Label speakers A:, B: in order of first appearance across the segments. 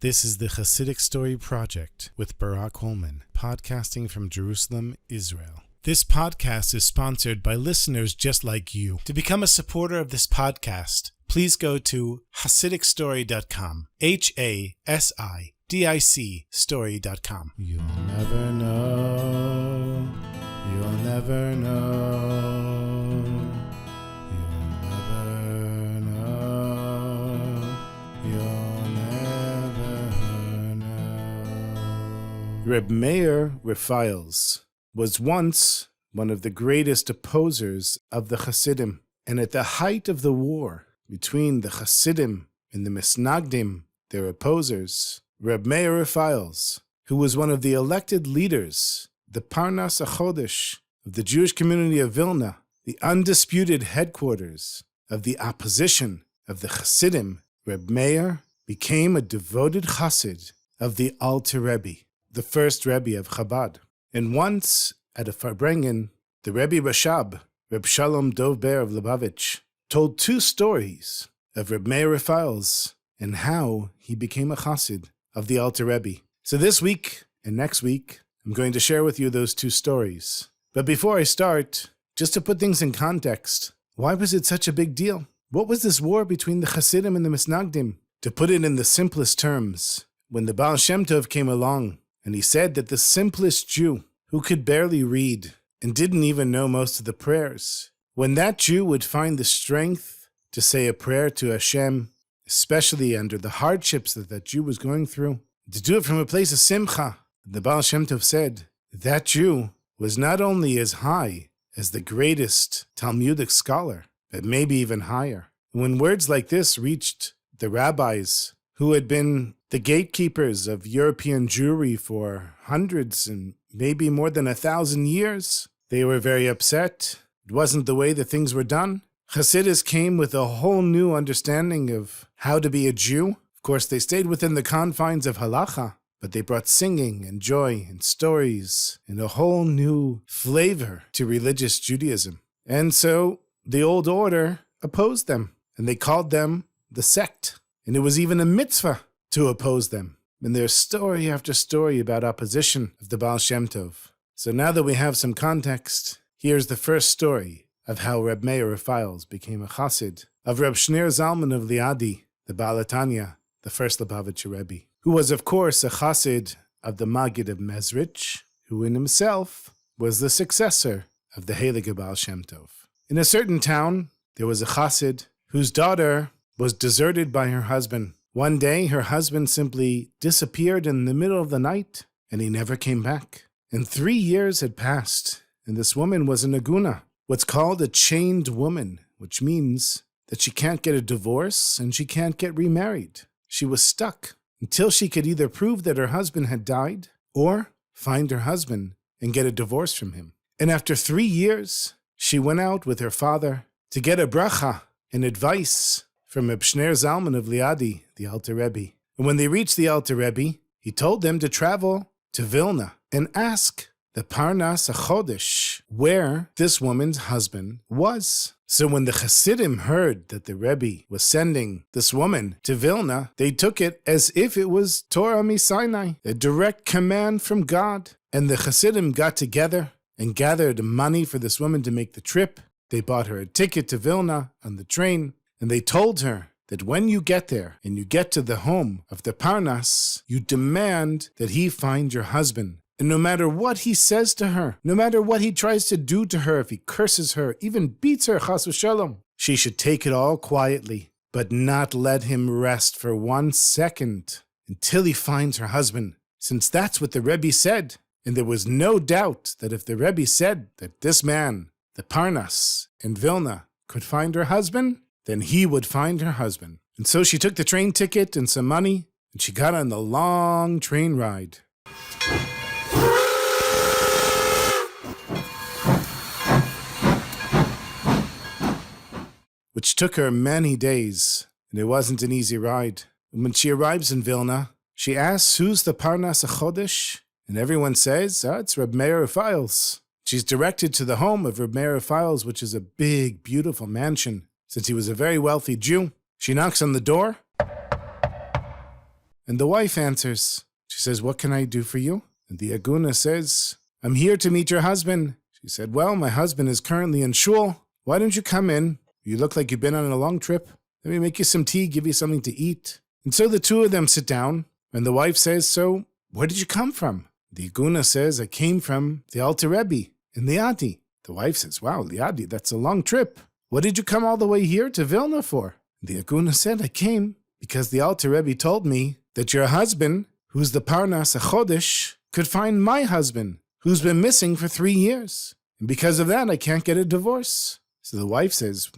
A: This is the Chassidic Story Project with Barak Hullman, podcasting from Jerusalem, Israel. This podcast is sponsored by listeners just like you. To become a supporter of this podcast, please go to HasidicStory.com, HASIDIC story.com. You'll never know, you'll never know, you'll never know, you'll never know. Rab Mayor Refaels was once one of the greatest opposers of the Chassidim, and at the height of the war between the Chassidim and the Misnagdim, their opposers, Rab Mayor Refaels, who was one of the elected leaders, the Parnas HaChodesh of the Jewish community of Vilna, the undisputed headquarters of the opposition of the Chassidim, Rab Mayor became a devoted Chassid of the Alter Rebbe, the first Rebbe of Chabad. And once, at a Farbrengen, the Rebbe Rashab, Reb Shalom Dov Ber of Lubavitch, told two stories of Rab Mayor Refaels and how he became a Chassid of the Alter Rebbe. So this week and next week, I'm going to share with you those two stories. But before I start, just to put things in context, why was it such a big deal? What was this war between the Chassidim and the Misnagdim? To put it in the simplest terms, when the Baal Shem Tov came along, and he said that the simplest Jew, who could barely read and didn't even know most of the prayers, when that Jew would find the strength to say a prayer to Hashem, especially under the hardships that Jew was going through, to do it from a place of simcha, the Baal Shem Tov said that Jew was not only as high as the greatest Talmudic scholar, but maybe even higher. When words like this reached the rabbis who had been the gatekeepers of European Jewry for hundreds and maybe more than 1,000 years, they were very upset. It wasn't the way that things were done. Chassidus came with a whole new understanding of how to be a Jew. Of course, they stayed within the confines of halacha, but they brought singing and joy and stories and a whole new flavor to religious Judaism. And so the old order opposed them, and they called them the sect. And it was even a mitzvah to oppose them. And there's story after story about opposition of the Baal Shem Tov. So now that we have some context, here's the first story of how Rab Mayor Refaels became a Chassid of Reb Shneur Zalman of Liadi, the Baal Tanya, the first Lubavitcher Rebbe, who was of course a Chassid of the Maggid of Mezrich, who in himself was the successor of the Heilige Baal Shem Tov. In a certain town, there was a Chassid whose daughter was deserted by her husband. One day, her husband simply disappeared in the middle of the night, and he never came back. And 3 years had passed, and this woman was an aguna, what's called a chained woman, which means that she can't get a divorce and she can't get remarried. She was stuck until she could either prove that her husband had died or find her husband and get a divorce from him. And after 3 years, she went out with her father to get a bracha and advice from Reb Shneur Zalman of Liadi, the Alter Rebbe. And when they reached the Alter Rebbe, he told them to travel to Vilna and ask the Parnas HaChodesh where this woman's husband was. So when the Chassidim heard that the Rebbe was sending this woman to Vilna, they took it as if it was Torah Misinai, a direct command from God. And the Chassidim got together and gathered money for this woman to make the trip. They bought her a ticket to Vilna on the train, and they told her that when you get there and you get to the home of the Parnas, you demand that he find your husband. And no matter what he says to her, no matter what he tries to do to her, if he curses her, even beats her, chas v'shalom, she should take it all quietly, but not let him rest for 1 second until he finds her husband, since that's what the Rebbe said. And there was no doubt that if the Rebbe said that this man, the Parnas in Vilna, could find her husband, then he would find her husband. And so she took the train ticket and some money, and she got on the long train ride. Which took her many days, and it wasn't an easy ride. And when she arrives in Vilna, she asks, who's the Parnas HaChodesh? And everyone says, it's Rab Mayor Refaels. She's directed to the home of Rab Mayor Refaels, which is a big, beautiful mansion. Since he was a very wealthy Jew, she knocks on the door, And the wife answers. She says, what can I do for you? And the aguna says, I'm here to meet your husband. She said, well, my husband is currently in shul. Why don't you come in? You look like you've been on a long trip. Let me make you some tea, give you something to eat. And so the two of them sit down, and the wife says, so where did you come from? The aguna says, I came from the Alter Rebbe in Liadi. The wife says, wow, Liadi, that's a long trip. What did you come all the way here to Vilna for? The aguna said, I came because the Alter Rebbe told me that your husband, who's the Parnas HaChodesh, could find my husband, who's been missing for 3 years. And because of that, I can't get a divorce. So the wife says,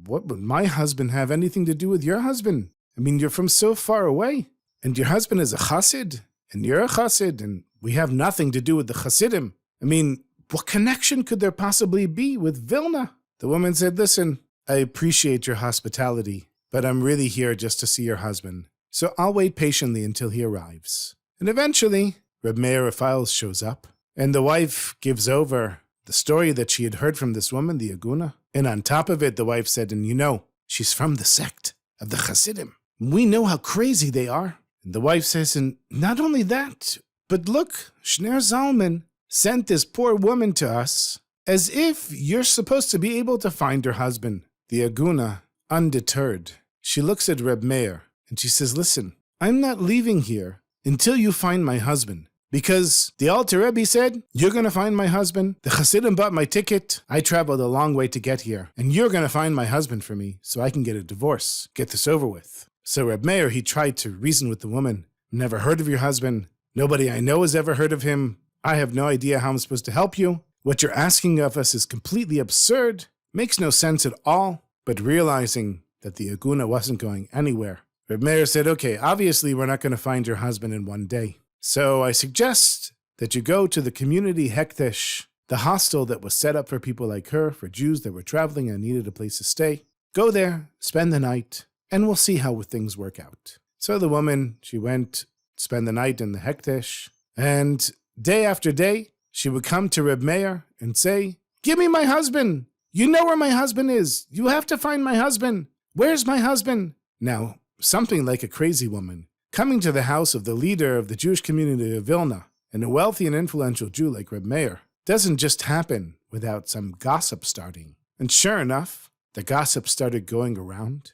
A: what would my husband have anything to do with your husband? I mean, you're from so far away, and your husband is a Chassid, and you're a Chassid, and we have nothing to do with the Chassidim. I mean, what connection could there possibly be with Vilna? The woman said, listen, I appreciate your hospitality, but I'm really here just to see your husband. So I'll wait patiently until he arrives. And eventually, Rab Mayor Refaels shows up, and the wife gives over the story that she had heard from this woman, the aguna. And on top of it, the wife said, and you know, she's from the sect of the Chassidim. We know how crazy they are. And the wife says, and not only that, but look, Shner Zalman sent this poor woman to us as if you're supposed to be able to find her husband. The aguna, undeterred, she looks at Rab Mayor and she says, listen, I'm not leaving here until you find my husband. Because the Alter Rebbe said, you're going to find my husband. The Chassidim bought my ticket. I traveled a long way to get here. And you're going to find my husband for me so I can get a divorce. Get this over with. So Rab Mayor, he tried to reason with the woman. Never heard of your husband. Nobody I know has ever heard of him. I have no idea how I'm supposed to help you. What you're asking of us is completely absurd. Makes no sense at all. But realizing that the aguna wasn't going anywhere, Rab Mayor said, okay, obviously we're not going to find your husband in one day. So I suggest that you go to the community hekdesh, the hostel that was set up for people like her, for Jews that were traveling and needed a place to stay. Go there, spend the night, and we'll see how things work out. So the woman, she went, spend the night in the hekdesh, and day after day, she would come to Rab Mayor and say, give me my husband. You know where my husband is. You have to find my husband. Where's my husband? Now, something like a crazy woman, coming to the house of the leader of the Jewish community of Vilna, and a wealthy and influential Jew like Rab Mayor, doesn't just happen without some gossip starting. And sure enough, the gossip started going around.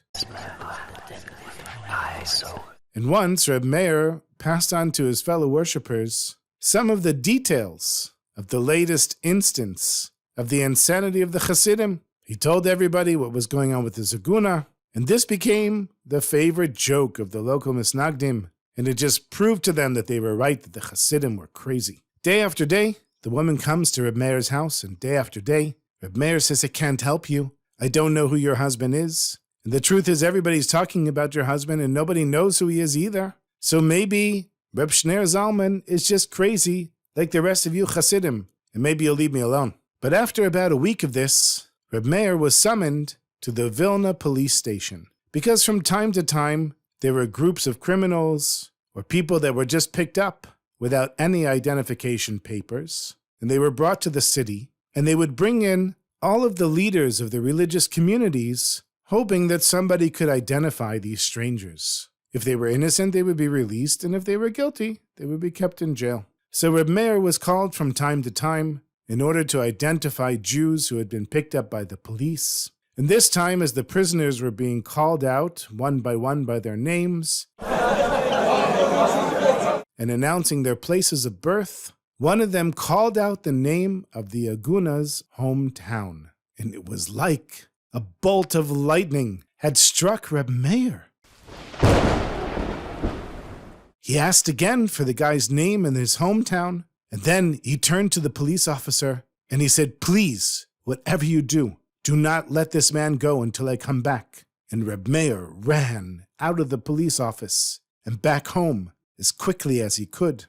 A: And once Rab Mayor passed on to his fellow worshippers some of the details of the latest instance of the insanity of the Chassidim. He told everybody what was going on with his aguna, and this became the favorite joke of the local misnagdim, and it just proved to them that they were right, that the Chassidim were crazy. Day after day, the woman comes to Rab Mayor's house, and day after day, Rab Mayor says, I can't help you. I don't know who your husband is. And the truth is everybody's talking about your husband, and nobody knows who he is either. So maybe Reb Shner Zalman is just crazy like the rest of you Chassidim, and maybe you'll leave me alone. But after about a week of this, Rab Mayor was summoned to the Vilna police station, because from time to time, there were groups of criminals or people that were just picked up without any identification papers, and they were brought to the city, and they would bring in all of the leaders of the religious communities, hoping that somebody could identify these strangers. If they were innocent, they would be released, and if they were guilty, they would be kept in jail. So Rab Mayor was called from time to time in order to identify Jews who had been picked up by the police. And this time, as the prisoners were being called out one by their names and announcing their places of birth, one of them called out the name of the aguna's hometown. And it was like a bolt of lightning had struck Rab Mayor. He asked again for the guy's name and his hometown, and then he turned to the police officer and he said, please, whatever you do, do not let this man go until I come back. And Rab Mayor ran out of the police office and back home as quickly as he could.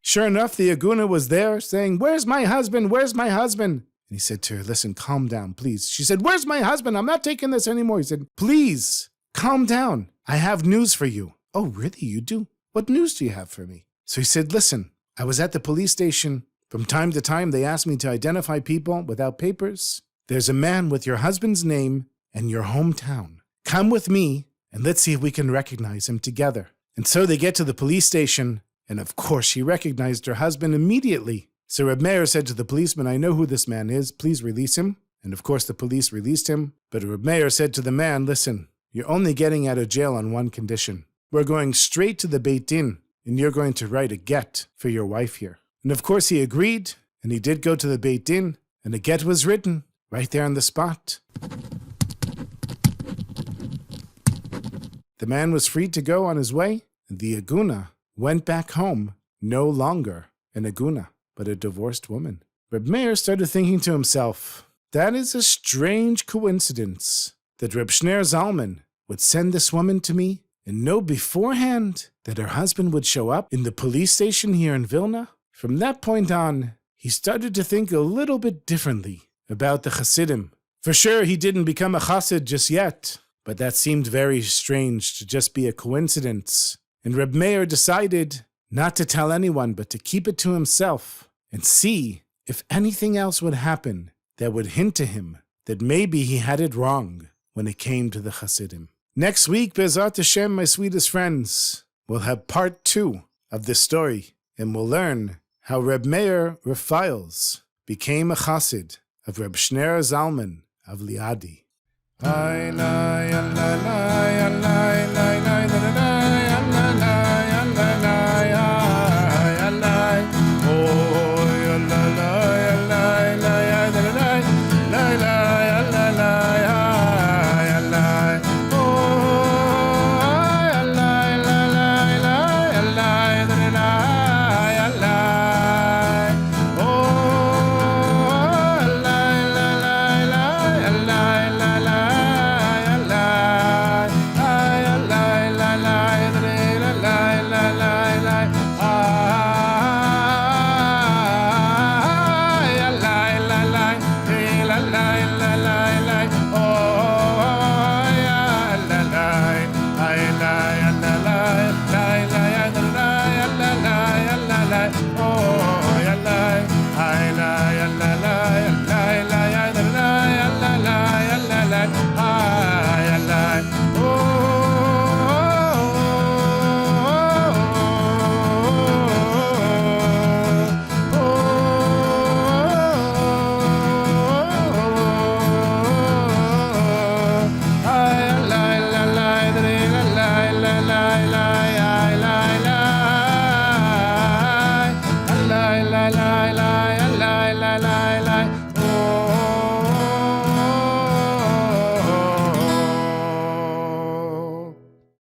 A: Sure enough, the aguna was there saying, where's my husband? Where's my husband? And he said to her, listen, calm down, please. She said, where's my husband? I'm not taking this anymore. He said, please, calm down. I have news for you. Oh, really? You do? What news do you have for me? So he said, listen, I was at the police station. From time to time, they asked me to identify people without papers. There's a man with your husband's name and your hometown. Come with me and let's see if we can recognize him together. And so they get to the police station, and of course she recognized her husband immediately. So Rab Mayor said to the policeman, I know who this man is, please release him. And of course the police released him, but Rab Mayor said to the man, listen, you're only getting out of jail on one condition. We're going straight to the Beit Din, and you're going to write a get for your wife here. And of course he agreed, and he did go to the Beit Din, and a get was written right there on the spot. The man was free to go on his way, and the aguna went back home, no longer an aguna, but a divorced woman. Rab Mayor started thinking to himself, that is a strange coincidence that Reb Shner Zalman would send this woman to me and know beforehand that her husband would show up in the police station here in Vilna. From that point on, he started to think a little bit differently about the Chassidim. For sure, he didn't become a Chassid just yet, but that seemed very strange to just be a coincidence. And Rab Mayor decided not to tell anyone, but to keep it to himself and see if anything else would happen that would hint to him that maybe he had it wrong when it came to the Chassidim. Next week, Be'ezrat Hashem, my sweetest friends, we'll have part 2 of this story, and we'll learn how Rab Mayor Refaels became a Chassid of Reb Shner Zalman of Liadi.